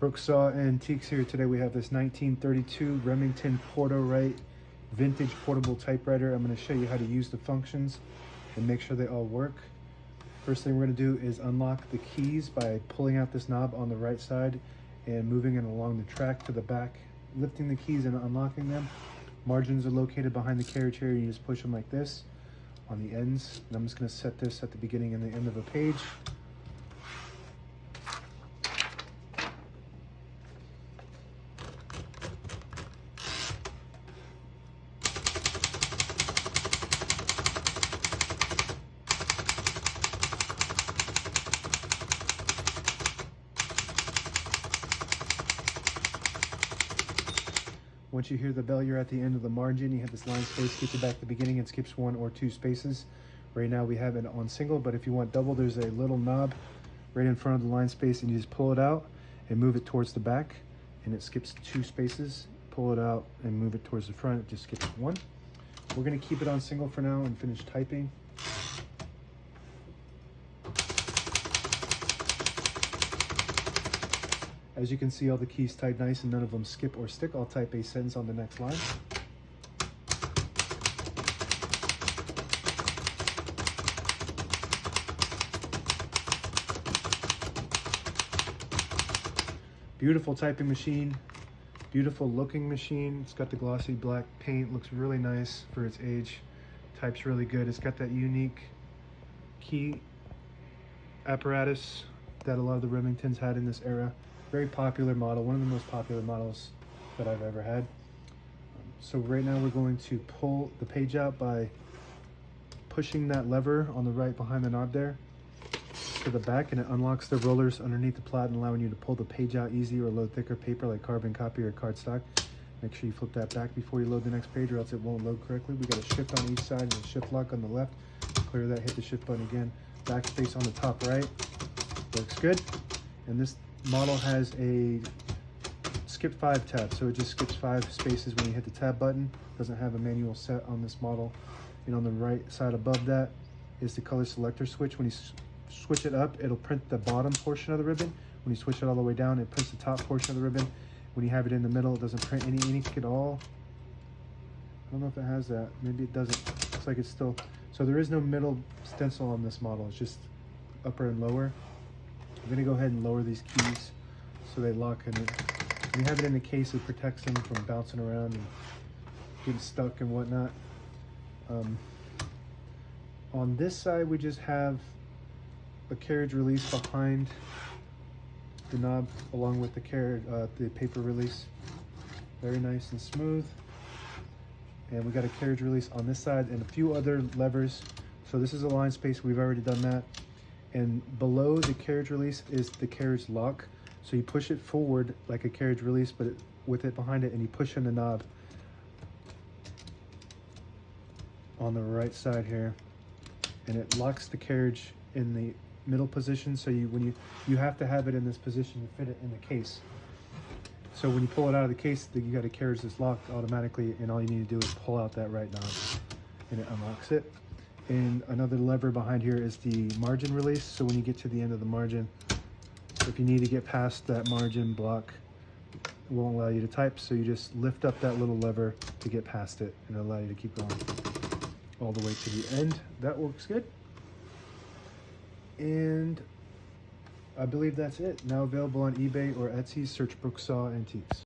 Brooksaw Antiques here. Today we have this 1932 Remington Porto-Rite vintage portable typewriter. I'm going to show you how to use the functions and make sure they all work. First thing we're going to do is unlock the keys by pulling out this knob on the right side and moving it along the track to the back, lifting the keys and unlocking them. Margins are located behind the carriage here. You just push them like this on the ends. And I'm just going to set this at the beginning and the end of a page. Once you hear the bell, you're at the end of the margin. You have this line space, keeps it back at the beginning and skips 1 or 2 spaces. Right now we have it on single, but if you want double, there's a little knob right in front of the line space and you just pull it out and move it towards the back and it skips 2 spaces. Pull it out and move it towards the front, it just skips 1. We're gonna keep it on single for now and finish typing. As you can see, all the keys type nice and none of them skip or stick. I'll type a sentence on the next line. Beautiful typing machine, beautiful looking machine. It's got the glossy black paint, looks really nice for its age. Types really good. It's got that unique key apparatus that a lot of the Remingtons had in this era. Very popular model, one of the most popular models that I've ever had. So right now we're going to pull the page out by pushing that lever on the right behind the knob there to the back, and it unlocks the rollers underneath the plat and allowing you to pull the page out easy or load thicker paper like carbon copy or cardstock. Make sure you flip that back before you load the next page or else it won't load correctly. We got a shift on each side and a shift lock on the left. Clear that, hit the shift button again. Backspace on the top right. Works good. And this model has a skip 5 tab, so it just skips 5 spaces when you hit the tab button. Doesn't have a manual set on this model. And on the right side above that is the color selector switch. When you switch it up, it'll print the bottom portion of the ribbon. When you switch it all the way down, it prints the top portion of the ribbon. When you have it in the middle, it doesn't print any ink at all. I don't know if it has that. Maybe it doesn't. Looks like it's still. So there is no middle stencil on this model. It's just upper and lower. I'm going to go ahead and lower these keys so they lock in it. When you have it in the case, it protects them from bouncing around and getting stuck and whatnot. On this side, we just have a carriage release behind the knob along with the paper release. Very nice and smooth. And we got a carriage release on this side and a few other levers. So this is a line space. We've already done that. And below the carriage release is the carriage lock. So you push it forward like a carriage release, but with it behind it, and you push in the knob on the right side here, and it locks the carriage in the middle position. So when you have to have it in this position to fit it in the case. So when you pull it out of the case, you got a carriage that's locked automatically, and all you need to do is pull out that right knob, and it unlocks it. And another lever behind here is the margin release. So when you get to the end of the margin, if you need to get past that margin block, it won't allow you to type. So you just lift up that little lever to get past it and it'll allow you to keep going all the way to the end. That works good. And I believe that's it. Now available on eBay or Etsy. Search Brooksaw Antiques.